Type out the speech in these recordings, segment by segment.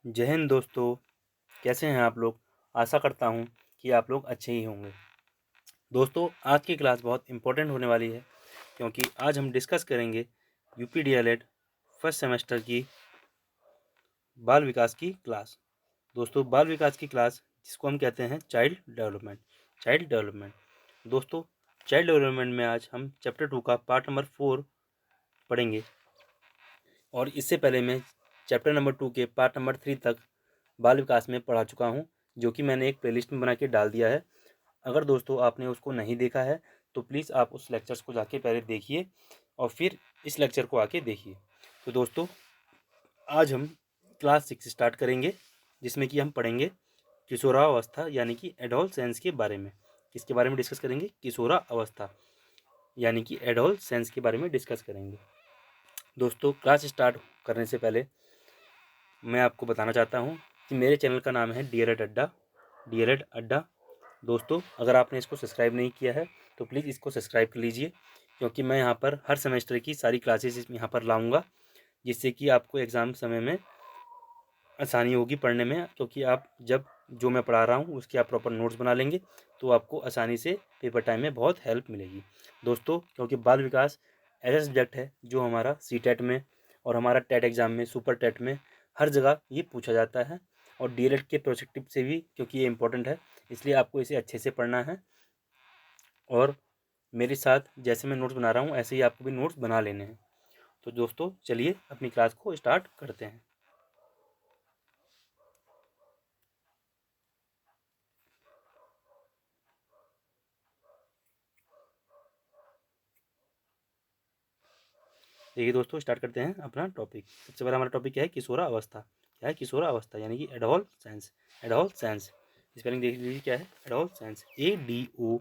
जय हिंद दोस्तों। कैसे हैं आप लोग। आशा करता हूं कि आप लोग अच्छे ही होंगे। दोस्तों, आज की क्लास बहुत इम्पोर्टेंट होने वाली है क्योंकि आज हम डिस्कस करेंगे यूपी डीएलएड फर्स्ट सेमेस्टर की बाल विकास की क्लास। दोस्तों, बाल विकास की क्लास जिसको हम कहते हैं चाइल्ड डेवलपमेंट। दोस्तों, चाइल्ड डेवलपमेंट में आज हम चैप्टर 2 का पार्ट नंबर 4 पढ़ेंगे और इससे पहले मैं चैप्टर नंबर 2 के पार्ट नंबर 3 तक बाल विकास में पढ़ा चुका हूं, जो कि मैंने एक प्लेलिस्ट में बना के डाल दिया है। अगर दोस्तों आपने उसको नहीं देखा है तो प्लीज़ आप उस लेक्चर्स को जाके पहले देखिए और फिर इस लेक्चर को आके देखिए। तो दोस्तों, आज हम क्लास 6 स्टार्ट करेंगे जिसमें कि हम पढ़ेंगे किशोरावस्था यानी कि एडोलसेंस के बारे में। किसके बारे में डिस्कस करेंगे? किशोरावस्था यानी कि एडोलसेंस के बारे में डिस्कस करेंगे। दोस्तों, क्लास स्टार्ट करने से पहले मैं आपको बताना चाहता हूँ कि मेरे चैनल का नाम है डीएलएड अड्डा। दोस्तों, अगर आपने इसको सब्सक्राइब नहीं किया है तो प्लीज़ इसको सब्सक्राइब कर लीजिए, क्योंकि मैं यहाँ पर हर सेमेस्टर की सारी क्लासेस यहाँ पर लाऊंगा, जिससे कि आपको एग्ज़ाम समय में आसानी होगी पढ़ने में। क्योंकि आप जब जो मैं पढ़ा रहा हूँ उसके आप प्रॉपर नोट्स बना लेंगे तो आपको आसानी से पेपर टाइम में बहुत हेल्प मिलेगी। दोस्तों, क्योंकि बाल विकास ऐसा सब्जेक्ट है जो हमारा सी में और हमारा टेट एग्ज़ाम में, सुपर टेट में हर जगह ये पूछा जाता है, और डीएलएड के प्रोजेक्टिव से भी, क्योंकि ये इंपॉर्टेंट है, इसलिए आपको इसे अच्छे से पढ़ना है। और मेरे साथ जैसे मैं नोट्स बना रहा हूँ ऐसे ही आपको भी नोट्स बना लेने हैं। तो दोस्तों, चलिए अपनी क्लास को स्टार्ट करते हैं। देखिए दोस्तों, स्टार्ट करते हैं अपना टॉपिक। सबसे पहला हमारा टॉपिक क्या है? किशोरावस्था। क्या है किशोरावस्था? यानी कि एडोलसेंस। एडोलसेंस स्पेलिंग देख लीजिए, क्या है एडोलसेंस? ADOLESCENCE,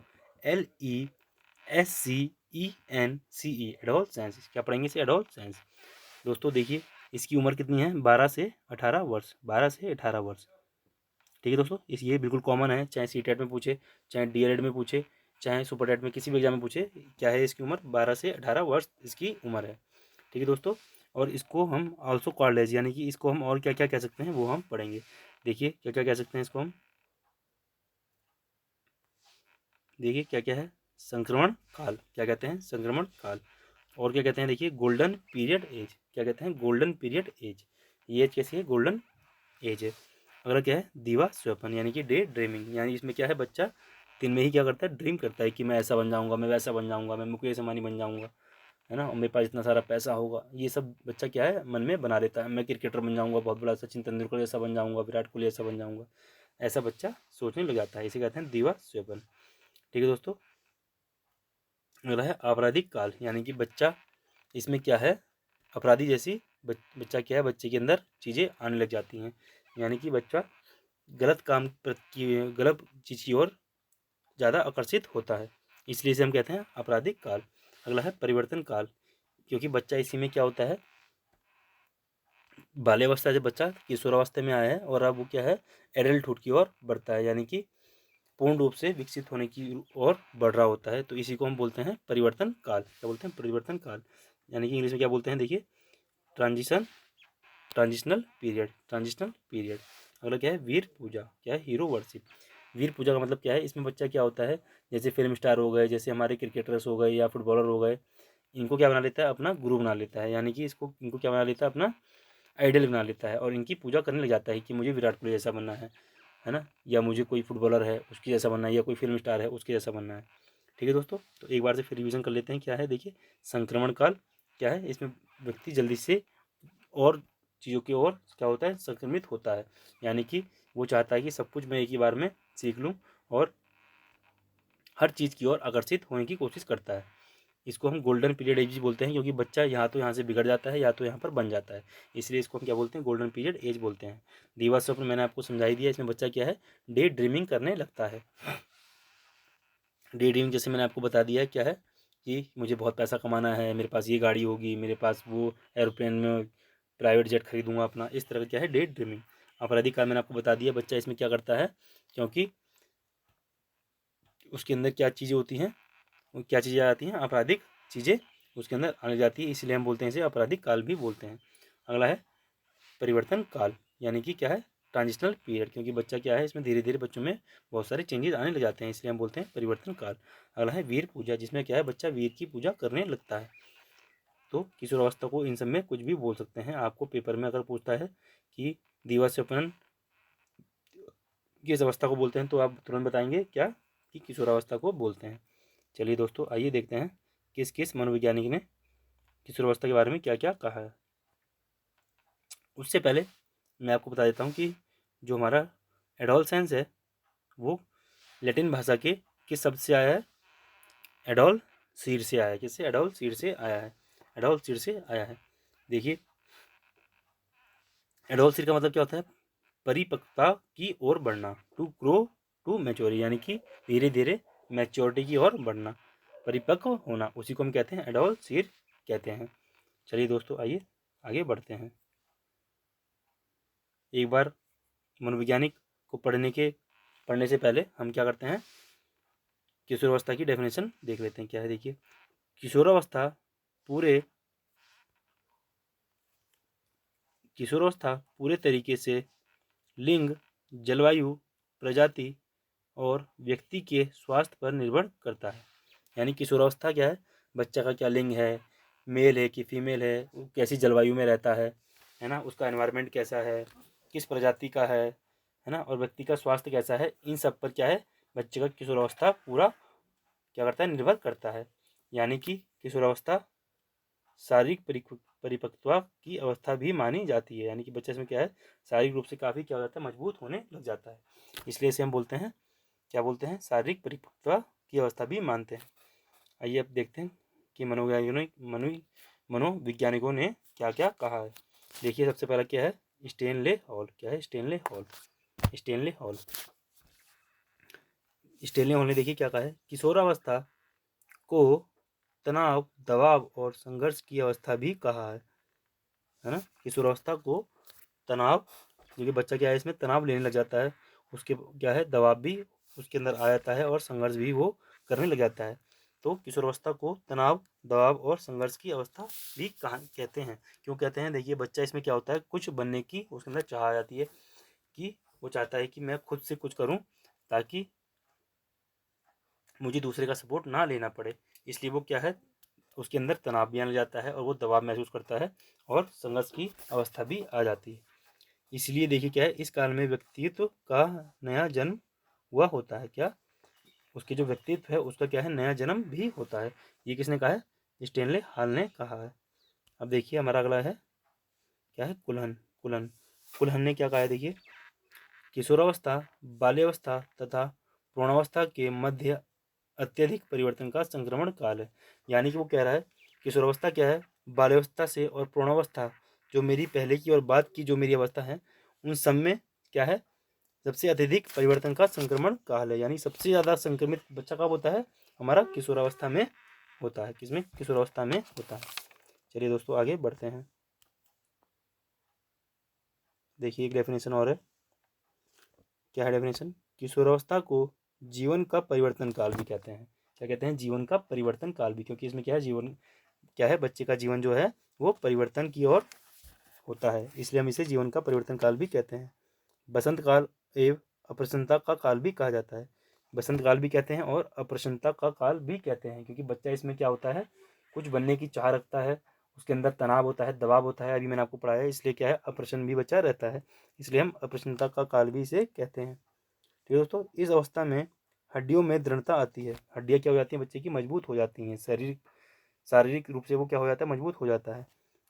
adolescence. क्या पढ़ेंगे इसे? एडोलसेंस। दोस्तों देखिए, इसकी उम्र कितनी है? 12 से 18 वर्ष। 12 से 18 वर्ष। ठीक है दोस्तों, इस ये बिल्कुल कॉमन है, चाहे सी टेट में पूछे, चाहे डीएलएड में पूछे, चाहे सुपर टेट में, किसी भी एग्जाम में पूछे। क्या है इसकी उम्र? 12 से 18 वर्ष इसकी उम्र है। ठीक है दोस्तों, और इसको हम ऑल्सो कॉल्ड एज, यानी कि इसको हम और क्या क्या कह सकते हैं वो हम पढ़ेंगे। देखिए क्या क्या कह सकते हैं इसको हम। देखिए क्या क्या है? संक्रमण काल। क्या कहते हैं? संक्रमण काल। और क्या कहते हैं? देखिए, गोल्डन पीरियड एज। क्या कहते हैं? Golden period age. ये एज कैसी है? गोल्डन एज है। अगला क्या है? दीवा स्वप्न यानी कि डे ड्रीमिंग। यानी इसमें क्या है? बच्चा दिन में ही क्या करता है? ड्रीम करता है कि मैं ऐसा बन जाऊंगा, मैं वैसा बन जाऊंगा, मैं मुकेश अंबानी बन जाऊंगा, है ना, और मेरे पास इतना सारा पैसा होगा। ये सब बच्चा क्या है? मन में बना लेता है। मैं क्रिकेटर बन जाऊंगा, बहुत बड़ा, सचिन तेंदुलकर जैसा बन जाऊंगा, विराट कोहली जैसा बन जाऊंगा। ऐसा बच्चा सोचने लग जाता है, इसे कहते हैं दीवा स्वप्न। ठीक है दोस्तों, अगला है आपराधिक काल। यानी कि बच्चा इसमें क्या है? अपराधी जैसी बच्चा क्या है? बच्चे के अंदर चीज़ें आने लग जाती हैं, यानी कि बच्चा गलत काम की, गलत चीज़ की ओर ज़्यादा आकर्षित होता है, इसलिए इसे हम कहते हैं आपराधिक काल। अगला है परिवर्तन काल, क्योंकि बच्चा इसी में क्या होता है? बाल्यावस्था से बच्चा किशोरावस्था में आया है और अब वो क्या है? एडल्टहुड की ओर बढ़ता है, यानी कि पूर्ण रूप से विकसित होने की ओर बढ़ रहा होता है। तो इसी को हम बोलते हैं परिवर्तन काल। क्या बोलते हैं? परिवर्तन काल। यानी कि इंग्लिश में क्या बोलते हैं? देखिए, ट्रांजिशनल पीरियड। अगला क्या है? वीर पूजा। क्या है? Hero worship. वीर पूजा का मतलब क्या है? इसमें बच्चा क्या होता है? जैसे फिल्म स्टार हो गए, जैसे हमारे क्रिकेटर्स हो गए या फुटबॉलर हो गए, इनको क्या बना लेता है? अपना गुरु बना लेता है, यानी कि इनको क्या बना लेता है? अपना आइडल बना लेता है और इनकी पूजा करने लग जाता है कि मुझे विराट कोहली जैसा बनना है ना, या मुझे कोई फुटबॉलर है उसकी जैसा बनना है, या कोई फिल्म स्टार है उसके जैसा बनना है। ठीक है दोस्तों, तो एक बार से फिर रिवीजन कर लेते हैं। क्या है? देखिए, संक्रमण काल। क्या है? इसमें व्यक्ति जल्दी से और चीज़ों की ओर क्या होता है? संक्रमित होता है, यानी कि वो चाहता है कि सब कुछ मैं एक ही बार में सीख लूँ और हर चीज़ की ओर आकर्षित होने की कोशिश करता है। इसको हम गोल्डन पीरियड एज बोलते हैं, क्योंकि बच्चा यहाँ तो यहाँ से बिगड़ जाता है या तो यहाँ पर बन जाता है, इसलिए इसको हम क्या बोलते हैं? गोल्डन पीरियड एज बोलते हैं। दीवा स्वप्न मैंने आपको समझा ही दिया। इसमें बच्चा क्या है? डे ड्रीमिंग करने लगता है। डे ड्रीमिंग जैसे मैंने आपको बता दिया है क्या है, कि मुझे बहुत पैसा कमाना है, मेरे पास ये गाड़ी होगी, मेरे पास वो एरोप्लेन में प्राइवेट जेट खरीदूंगा अपना, इस तरह का क्या है? Day dreaming. आपराधिक काल मैंने आपको बता दिया, बच्चा इसमें क्या करता है? क्योंकि उसके अंदर क्या चीज़ें होती हैं? वो क्या चीज़ें आती हैं? आपराधिक चीज़ें उसके अंदर आने जाती है, इसलिए हम बोलते हैं इसे आपराधिक काल भी बोलते हैं। अगला है परिवर्तन काल, यानी कि क्या है, ट्रांजिशनल पीरियड, क्योंकि बच्चा क्या है, इसमें धीरे धीरे बच्चों में बहुत सारे चेंजेस आने लग जाते हैं, इसलिए हम बोलते हैं परिवर्तन काल। अगला है वीर पूजा, जिसमें क्या है, बच्चा वीर की पूजा करने लगता है। तो किशोरावस्था को इन सब में कुछ भी बोल सकते हैं। आपको पेपर में अगर पूछता है कि दिवस अपहरण किस अवस्था को बोलते हैं, तो आप तुरंत बताएंगे क्या, कि किशोरावस्था को बोलते हैं। चलिए दोस्तों, आइए देखते हैं किस किस मनोवैज्ञानिक ने किशोरावस्था के बारे में क्या क्या कहा है। उससे पहले मैं आपको बता देता हूँ कि जो हमारा एडोलसेंस है वो लैटिन भाषा के किस शब्द से आया है, एडोल सीर से आया है। किससे, एडोल सीर से आया है, एडोल सीर से आया है। देखिए, एडोल सीर का मतलब क्या होता है, परिपक्वता की ओर बढ़ना, टू ग्रो टू मैच्योरिटी, यानी कि धीरे धीरे मैच्योरिटी की ओर बढ़ना, परिपक्व होना, उसी को हम कहते हैं एडोल सीर कहते हैं। चलिए दोस्तों, आइए आगे बढ़ते हैं। एक बार मनोवैज्ञानिक को पढ़ने से पहले हम क्या करते हैं, किशोरावस्था की डेफिनेशन देख लेते हैं। क्या है, देखिए, किशोरावस्था पूरे तरीके से लिंग, जलवायु, प्रजाति और व्यक्ति के स्वास्थ्य पर निर्भर करता है। यानी किशोरावस्था क्या है, बच्चा का क्या लिंग है, मेल है कि फीमेल है, वो कैसी जलवायु में रहता है ना, उसका एनवायरनमेंट कैसा है, किस प्रजाति का है ना, और व्यक्ति का स्वास्थ्य कैसा है, इन सब पर क्या है, बच्चे का किशोरावस्था पूरा क्या करता है, निर्भर करता है। यानी कि किशोरावस्था शारीरिक परिपक्वता की अवस्था भी मानी जाती है। यानी कि बच्चा इसमें क्या है, शारीरिक रूप से काफ़ी क्या हो जाता है, मजबूत होने लग जाता है, इसलिए इसे हम बोलते हैं, क्या बोलते हैं, शारीरिक परिपक्वता की अवस्था भी मानते हैं। आइए अब देखते हैं कि मनोवैज्ञानिकों ने क्या क्या कहा है। देखिए, सबसे पहला क्या है, स्टेनले हॉल। क्या है, Stanley hall. Stanley hall Stanley hall ने देखिए क्या कहा है, किशोरावस्था को तनाव, दबाव और संघर्ष की अवस्था भी कहा है ना। किशोरावस्था को तनाव, क्योंकि बच्चा क्या है, इसमें तनाव लेने लग जाता है, उसके क्या है, दबाव भी उसके अंदर आ जाता है और संघर्ष भी वो करने लग जाता है। तो किशोरावस्था को तनाव, दबाव और संघर्ष की अवस्था भी कहा कहते हैं। क्यों कहते हैं, देखिए, बच्चा इसमें क्या होता है, कुछ बनने की उसके अंदर चाह आ जाती है, कि वो चाहता है कि मैं खुद से कुछ करूं, ताकि मुझे दूसरे का सपोर्ट ना लेना पड़े। इसलिए वो क्या है, उसके अंदर तनाव भी आने जाता है और वो दबाव महसूस करता है और संघर्ष की अवस्था भी आ जाती है। इसलिए देखिए क्या है, इस काल में व्यक्तित्व का नया जन्म हुआ होता है। क्या, उसके जो व्यक्तित्व है उसका क्या है, नया जन्म भी होता है। ये किसने कहा है, स्टेनले हॉल ने कहा है। अब देखिए, हमारा अगला है क्या है, कुलहन। कुलहन कुलहन ने क्या कहा है, देखिए, किशोरावस्था बाल्यावस्था तथा प्रौढ़ावस्था के मध्य अत्यधिक परिवर्तन का संक्रमण काल है। यानी कि वो कह रहा है, किशोरावस्था क्या है, बाल्यावस्था से और प्रौढ़ावस्था, जो मेरी पहले की और बाद की जो मेरी अवस्था है, उन सब में क्या है, सबसे अत्यधिक परिवर्तन का संक्रमण काल है। यानी सबसे ज़्यादा संक्रमित बच्चा कब होता है, हमारा किशोरावस्था में होता है। किसमें, किशोरावस्था में होता है। चलिए दोस्तों, आगे बढ़ते हैं। देखिए, एक डेफिनेशन और है। क्या है डेफिनेशन, किशोरावस्था को जीवन का परिवर्तन काल भी कहते हैं। क्या कहते हैं, जीवन का परिवर्तन काल भी, क्योंकि इसमें क्या है, जीवन क्या है, बच्चे का जीवन जो है वो परिवर्तन की ओर होता है, इसलिए हम इसे जीवन का परिवर्तन काल भी कहते हैं। बसंत काल एवं अप्रसन्नता का काल भी कहा जाता है। बसंत काल भी कहते हैं और अप्रसन्नता का काल भी कहते हैं, क्योंकि बच्चा इसमें क्या होता है, कुछ बनने की चाह रखता है, उसके अंदर तनाव होता है, दबाव होता है, अभी मैंने आपको पढ़ाया है, इसलिए क्या है, अप्रसन्न भी बच्चा रहता है, इसलिए हम अप्रसन्नता का काल भी इसे कहते हैं। तो दोस्तों, इस अवस्था में हड्डियों में दृढ़ता आती है। हड्डियाँ क्या हो जाती हैं, बच्चे की मजबूत हो जाती हैं, शारीरिक रूप से वो क्या हो जाता है, मजबूत हो जाता है।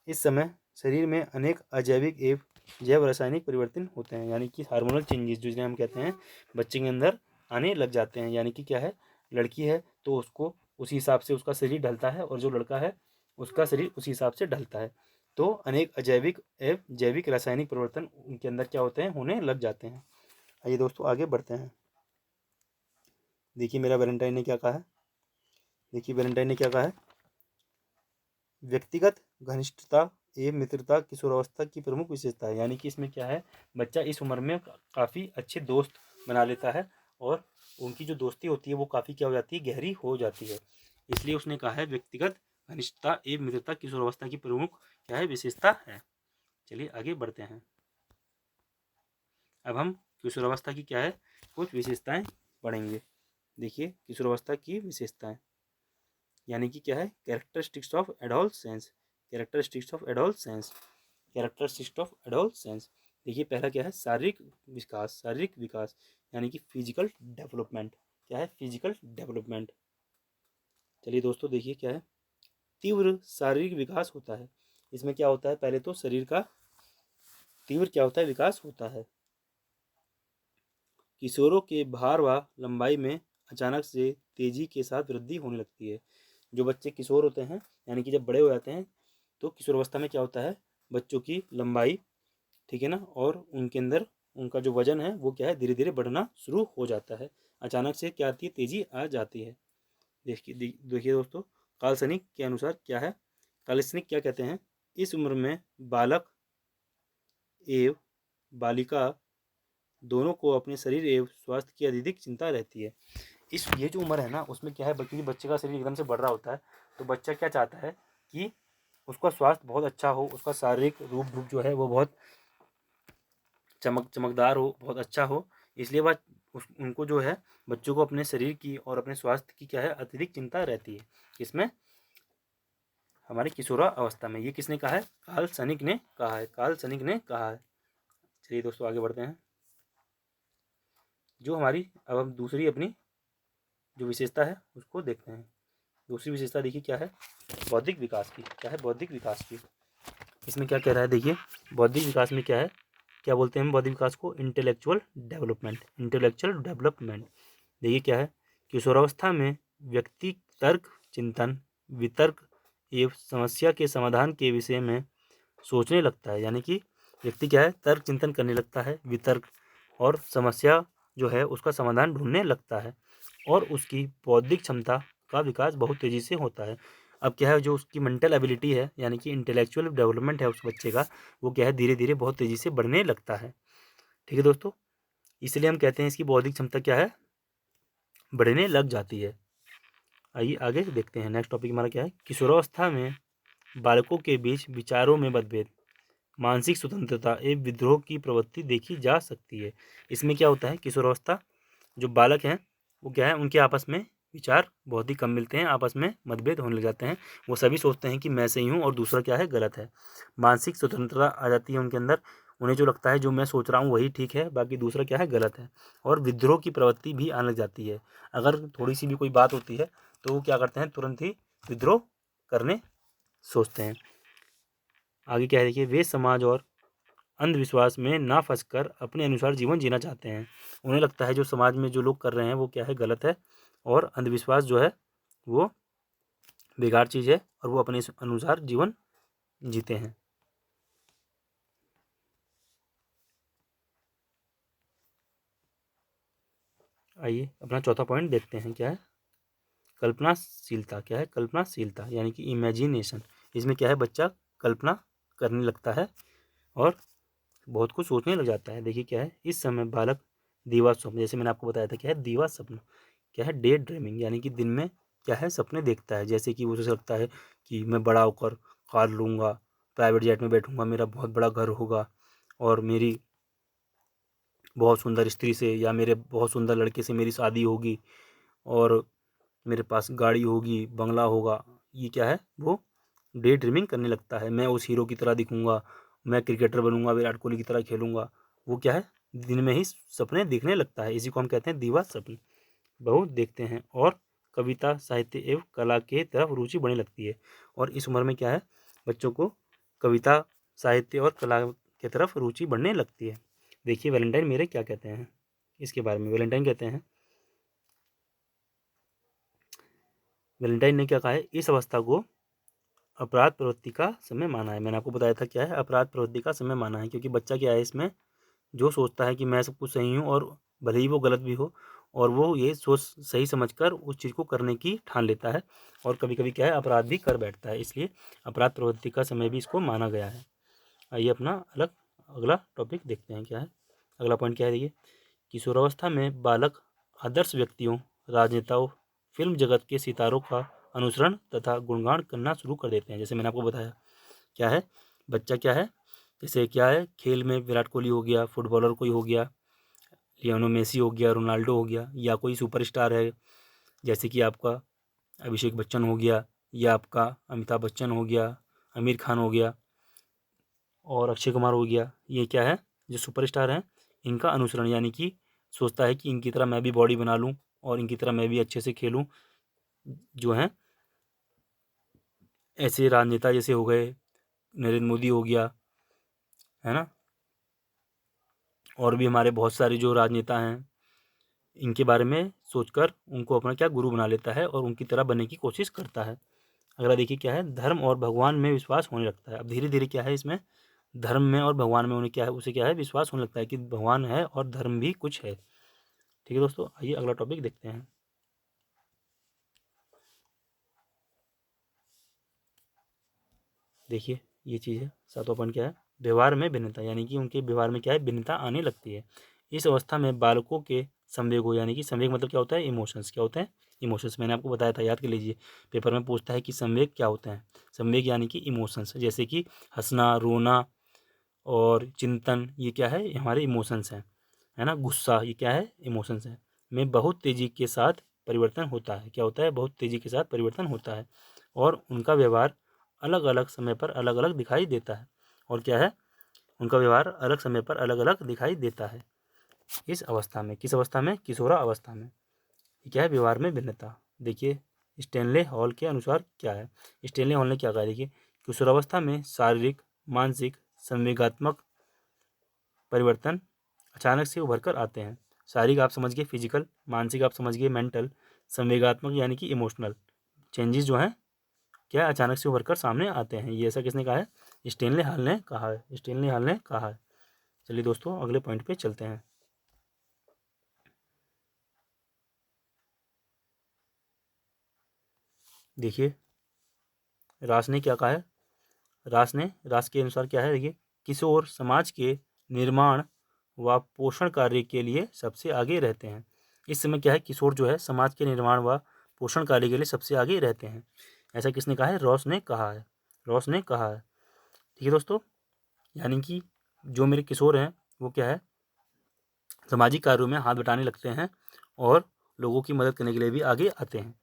इस समय शरीर में अनेक अजैविक एवं जैव रासायनिक परिवर्तन होते हैं, यानी कि हार्मोनल चेंजेस, जिन्हें हम कहते हैं, बच्चे के अंदर आने लग जाते हैं। यानी कि क्या है, लड़की है तो उसको उसी हिसाब से उसका शरीर ढलता है, और जो लड़का है उसका शरीर उसी हिसाब से ढलता है। तो अनेक अजैविक एवं जैविक रासायनिक परिवर्तन उनके अंदर क्या होते हैं, होने लग जाते हैं। आइए दोस्तों, आगे बढ़ते हैं। देखिए, मेरा वैलेंटाइन ने क्या कहा है। देखिए, वैलेंटाइन ने क्या कहा है, व्यक्तिगत घनिष्ठता एवं मित्रता किशोरावस्था की प्रमुख विशेषता है। यानी कि इसमें क्या है, बच्चा इस उम्र में काफ़ी अच्छे दोस्त बना लेता है, और उनकी जो दोस्ती होती है वो काफ़ी क्या हो जाती है, गहरी हो जाती है। इसलिए उसने कहा है, व्यक्तिगत घनिष्ठता एवं मित्रता किशोरावस्था की प्रमुख क्या है, विशेषता है। चलिए आगे बढ़ते हैं। अब हम किशोरावस्था की क्या है कुछ विशेषताएं पढ़ेंगे। देखिए किशोरावस्था की विशेषताएं यानी कि क्या है characteristics of adolescence. Characteristics of adolescence. Characteristics of adolescence. देखिए पहला क्या है शारीरिक विकास। शारीरिक विकास यानी कि फिजिकल डेवलपमेंट। क्या है फिजिकल डेवलपमेंट। चलिए दोस्तों देखिए क्या है तीव्र शारीरिक विकास होता है। इसमें क्या होता है पहले तो शरीर का तीव्र क्या होता है विकास होता है। किशोरों के भार व लंबाई में अचानक से तेजी के साथ वृद्धि होने लगती है। जो बच्चे किशोर होते हैं यानी कि जब बड़े हो जाते हैं तो किशोरावस्था में क्या होता है बच्चों की लंबाई ठीक है ना और उनके अंदर उनका जो वजन है वो क्या है धीरे धीरे बढ़ना शुरू हो जाता है। अचानक से क्या आती है तेजी आ जाती है। देखिए देखिए दोस्तों काल्पनिक के अनुसार क्या है काल्पनिक क्या कहते हैं इस उम्र में बालक एवं बालिका दोनों को अपने शरीर एवं स्वास्थ्य की अधिक चिंता रहती है। इस ये जो उम्र है ना उसमें क्या है क्योंकि बच्चे का शरीर एकदम से बढ़ रहा होता है तो बच्चा क्या चाहता है कि उसका स्वास्थ्य बहुत अच्छा हो उसका शारीरिक रूप जो है वो बहुत चमकदार हो बहुत अच्छा हो। इसलिए वह उनको जो है बच्चों को अपने शरीर की और अपने स्वास्थ्य की क्या है अत्यधिक चिंता रहती है। इसमें हमारे किशोरा अवस्था में ये किसने कहा है कार्ल सनिक ने कहा है। कार्ल सनिक ने कहा है। चलिए दोस्तों आगे बढ़ते हैं। जो हमारी अब हम दूसरी अपनी जो विशेषता है उसको देखते हैं। दूसरी विशेषता देखिए क्या है बौद्धिक विकास की। क्या है बौद्धिक विकास की। इसमें क्या कह रहा है देखिए बौद्धिक विकास में क्या है क्या बोलते हैं हम बौद्धिक विकास को इंटेलेक्चुअल डेवलपमेंट। इंटेलेक्चुअल डेवलपमेंट देखिए क्या है किशोरावस्था में व्यक्ति तर्क चिंतन वितर्क एवं समस्या के समाधान के विषय में सोचने लगता है। यानी कि व्यक्ति क्या है तर्क चिंतन करने लगता है वितर्क और समस्या जो है उसका समाधान ढूंढने लगता है और उसकी बौद्धिक क्षमता का विकास बहुत तेज़ी से होता है। अब क्या है जो उसकी मेंटल एबिलिटी है यानी कि इंटेलेक्चुअल डेवलपमेंट है उस बच्चे का वो क्या है धीरे धीरे बहुत तेज़ी से बढ़ने लगता है। ठीक है दोस्तों इसलिए हम कहते हैं इसकी बौद्धिक क्षमता क्या है बढ़ने लग जाती है। आइए आगे देखते हैं नेक्स्ट टॉपिक हमारा क्या है किशोरावस्था में बालकों के बीच विचारों में मतभेद मानसिक स्वतंत्रता एवं विद्रोह की प्रवृत्ति देखी जा सकती है। इसमें क्या होता है किशोरावस्था जो बालक हैं वो क्या है उनके आपस में विचार बहुत ही कम मिलते हैं आपस में मतभेद होने लग जाते हैं। वो सभी सोचते हैं कि मैं सही हूँ और दूसरा क्या है गलत है। मानसिक स्वतंत्रता आ जाती है उनके अंदर उन्हें जो लगता है जो मैं सोच रहा हूँ वही ठीक है बाकी दूसरा क्या है गलत है। और विद्रोह की प्रवृत्ति भी आने लग जाती है। अगर थोड़ी सी भी कोई बात होती है तो वो क्या करते हैं तुरंत ही विद्रोह करने सोचते हैं। आगे क्या है देखिए वे समाज और अंधविश्वास में ना फंसकर अपने अनुसार जीवन जीना चाहते हैं। उन्हें लगता है जो समाज में जो लोग कर रहे हैं वो क्या है गलत है और अंधविश्वास जो है वो बेकार चीज़ है और वो अपने अनुसार जीवन जीते हैं। आइए अपना चौथा पॉइंट देखते हैं क्या है कल्पनाशीलता। क्या है कल्पनाशीलता यानी कि इमेजिनेशन। इसमें क्या है बच्चा कल्पना करने लगता है और बहुत कुछ सोचने लग जाता है। देखिए क्या है इस समय बालक दीवा स्वप्न जैसे मैंने आपको बताया था क्या है दीवा स्वप्न क्या है डे ड्रीमिंग यानी कि दिन में क्या है सपने देखता है। जैसे कि उसे लगता है कि मैं बड़ा होकर कार लूँगा प्राइवेट जेट में बैठूँगा मेरा बहुत बड़ा घर होगा और मेरी बहुत सुंदर स्त्री से या मेरे बहुत सुंदर लड़के से मेरी शादी होगी और मेरे पास गाड़ी होगी बंगला होगा। ये क्या है वो डे ड्रीमिंग करने लगता है। मैं उस हीरो की तरह दिखूंगा मैं क्रिकेटर बनूंगा विराट कोहली की तरह खेलूंगा। वो क्या है दिन में ही सपने देखने लगता है। इसी को हम कहते हैं दीवा स्वप्न। बहुत देखते हैं और कविता साहित्य एवं कला के तरफ रुचि बढ़ने लगती है। और इस उम्र में क्या है बच्चों को कविता साहित्य और कला की तरफ रुचि बढ़ने लगती है। देखिए वैलेंटाइन मेरे क्या कहते हैं इसके बारे में। वैलेंटाइन कहते हैं वैलेंटाइन ने क्या कहा है इस अवस्था को अपराध प्रवृत्ति का समय माना है। मैंने आपको बताया था क्या है अपराध प्रवृत्ति का समय माना है क्योंकि बच्चा क्या है इसमें जो सोचता है कि मैं सब कुछ सही हूँ और भले ही वो गलत भी हो और वो ये सोच सही समझकर उस चीज़ को करने की ठान लेता है और कभी कभी क्या है अपराध भी कर बैठता है। इसलिए अपराध प्रवृत्ति का समय भी इसको माना गया है। आइए अपना अलग अगला टॉपिक देखते हैं क्या है अगला पॉइंट क्या है देखिए किशोरावस्था में बालक आदर्श व्यक्तियों राजनेताओं फिल्म जगत के सितारों का अनुसरण तथा गुणगान करना शुरू कर देते हैं। जैसे मैंने आपको बताया क्या है बच्चा क्या है जैसे क्या है, खेल में विराट कोहली हो गया, फुटबॉलर कोई हो गया, लियोनेल मेसी हो गया, रोनाल्डो हो गया, या कोई सुपरस्टार है जैसे कि आपका अभिषेक बच्चन हो गया, या आपका अमिताभ बच्चन हो गया, आमिर खान हो गया और अक्षय कुमार हो गया। ये क्या है, जो सुपरस्टार हैं इनका अनुसरण, यानी कि सोचता है कि इनकी तरह मैं भी बॉडी बना लूँ और इनकी तरह मैं भी अच्छे से खेलूँ। जो हैं ऐसे राजनेता जैसे हो गए, नरेंद्र मोदी हो गया, है ना, और भी हमारे बहुत सारे जो राजनेता हैं, इनके बारे में सोचकर उनको अपना क्या गुरु बना लेता है और उनकी तरह बनने की कोशिश करता है। अगला देखिए क्या है, धर्म और भगवान में विश्वास होने लगता है। अब धीरे धीरे क्या है, इसमें धर्म में और भगवान में उन्हें क्या है, उसे क्या है, विश्वास होने लगता है कि भगवान है और धर्म भी कुछ है। ठीक है दोस्तों, आइए अगला टॉपिक देखते हैं। देखिए ये चीज़ है, सातवां पॉइंट क्या है, व्यवहार में भिन्नता, यानी कि उनके व्यवहार में क्या है, भिन्नता आने लगती है। इस अवस्था में बालकों के संवेगों, यानी कि संवेग मतलब क्या होता है, इमोशंस, क्या होते हैं, इमोशंस, मैंने आपको बताया था, याद कर लीजिए, पेपर में पूछता है कि संवेग क्या होते हैं। संवेग यानी कि इमोशंस, जैसे कि हंसना, रोना और चिंतन, ये क्या है, ये हमारे इमोशंस हैं, है ना। गुस्सा, ये क्या है, इमोशंस है। में बहुत तेज़ी के साथ परिवर्तन होता है, क्या होता है, बहुत तेज़ी के साथ परिवर्तन होता है, और उनका व्यवहार अलग अलग समय पर अलग अलग दिखाई देता है। और क्या है, उनका व्यवहार अलग समय पर अलग अलग दिखाई देता है। इस अवस्था में, किस अवस्था में, किशोरा अवस्था में, ये क्या है, व्यवहार में भिन्नता। देखिए स्टेनले हॉल के अनुसार क्या है, स्टेनले हॉल ने क्या कहा, देखिए किशोरावस्था में शारीरिक, मानसिक, संवेगात्मक परिवर्तन अचानक से उभर कर आते हैं। शारीरिक आप समझ गए फिजिकल, मानसिक आप समझ गए मेंटल, संवेगात्मक यानी कि इमोशनल चेंजेस जो हैं क्या अचानक से उभर कर सामने आते हैं। ये ऐसा किसने कहा है, स्टेनले हॉल ने कहा है, स्टेनले हॉल ने कहा है। चलिए दोस्तों अगले पॉइंट पे चलते हैं। देखिए रास ने क्या कहा है, रास के अनुसार क्या है, देखिए किशोर समाज के निर्माण व पोषण कार्य के लिए सबसे आगे रहते हैं। इस समय क्या है, किशोर जो है समाज के निर्माण व पोषण कार्य के लिए सबसे आगे रहते हैं। ऐसा किसने कहा है, रॉस ने कहा है, रॉस ने कहा है। ठीक है दोस्तों, यानी कि जो मेरे किशोर हैं वो क्या है, सामाजिक कार्यों में हाथ बटाने लगते हैं और लोगों की मदद करने के लिए भी आगे आते हैं।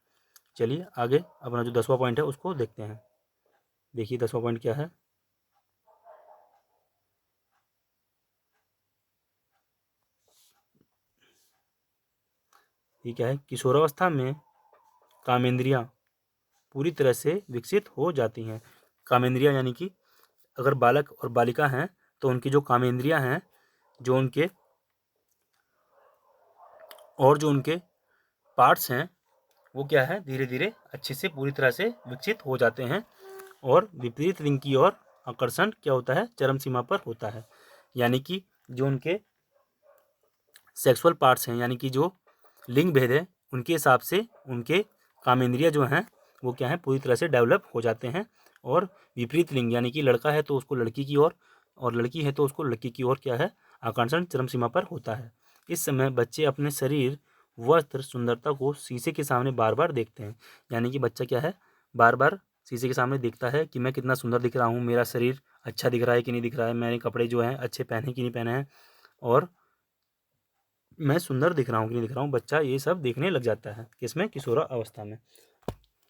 चलिए आगे अपना जो 10वां पॉइंट है उसको देखते हैं। देखिए 10वां पॉइंट क्या है, ये क्या है, किशोरावस्था में कामेंद्रियाँ पूरी तरह से विकसित हो जाती हैं। कामेंद्रियाँ यानी कि अगर बालक और बालिका हैं तो उनकी जो कामेंद्रियाँ हैं, जो उनके और जो उनके पार्ट्स हैं वो क्या है, धीरे धीरे अच्छे से पूरी तरह से विकसित हो जाते हैं और विपरीत लिंग की ओर आकर्षण क्या होता है, चरम सीमा पर होता है। यानी कि जो उनके सेक्सुअल पार्ट्स हैं, यानी कि जो लिंग भेद है, उनके हिसाब से उनके कामेंद्रिय जो हैं वो क्या है, पूरी तरह से डेवलप हो जाते हैं। और विपरीत लिंग यानी कि लड़का है तो उसको लड़की की ओर और लड़की है तो उसको लड़की की ओर क्या है, आकर्षण चरम सीमा पर होता है। इस समय बच्चे अपने शरीर, वस्त्र, सुंदरता को शीशे के सामने बार बार देखते हैं। यानी कि बच्चा क्या है, बार बार शीशे के सामने देखता है कि मैं कितना सुंदर दिख रहा हूँ, मेरा शरीर अच्छा दिख रहा है कि नहीं दिख रहा है, मैंने कपड़े जो हैं अच्छे पहने कि नहीं पहने हैं, और मैं सुंदर दिख रहा हूँ कि नहीं दिख रहा हूँ। बच्चा ये सब देखने लग जाता है किसमें, किशोरा अवस्था में।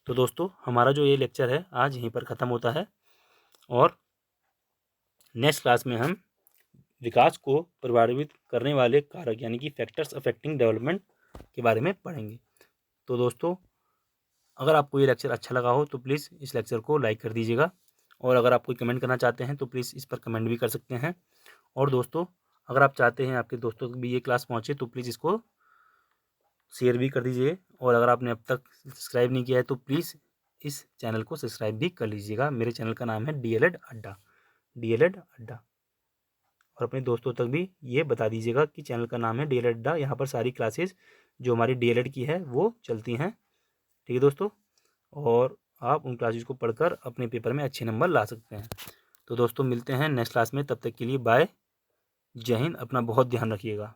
तो दोस्तों हमारा जो ये लेक्चर है आज यहीं पर ख़त्म होता है और नेक्स्ट क्लास में हम विकास को प्रभावित करने वाले कारक यानी कि फैक्टर्स अफेक्टिंग डेवलपमेंट के बारे में पढ़ेंगे। तो दोस्तों अगर आपको ये लेक्चर अच्छा लगा हो तो प्लीज़ इस लेक्चर को लाइक कर दीजिएगा, और अगर आप कोई कमेंट करना चाहते हैं तो प्लीज़ इस पर कमेंट भी कर सकते हैं। और दोस्तों अगर आप चाहते हैं आपके दोस्तों तक भी ये क्लास पहुँचे तो प्लीज़ इसको शेयर भी कर दीजिए, और अगर आपने अब तक सब्सक्राइब नहीं किया है तो प्लीज़ इस चैनल को सब्सक्राइब भी कर लीजिएगा। मेरे चैनल का नाम है DLED अड्डा, DLED अड्डा। और अपने दोस्तों तक भी ये बता दीजिएगा कि चैनल का नाम है DLED अड्डा, यहाँ पर सारी क्लासेस जो हमारी DLED की है वो चलती हैं। ठीक है दोस्तों, और आप उन क्लासेस को पढ़कर अपने पेपर में अच्छे नंबर ला सकते हैं। तो दोस्तों मिलते हैं नेक्स्ट क्लास में, तब तक के लिए बाय, जय हिंद, अपना बहुत ध्यान रखिएगा।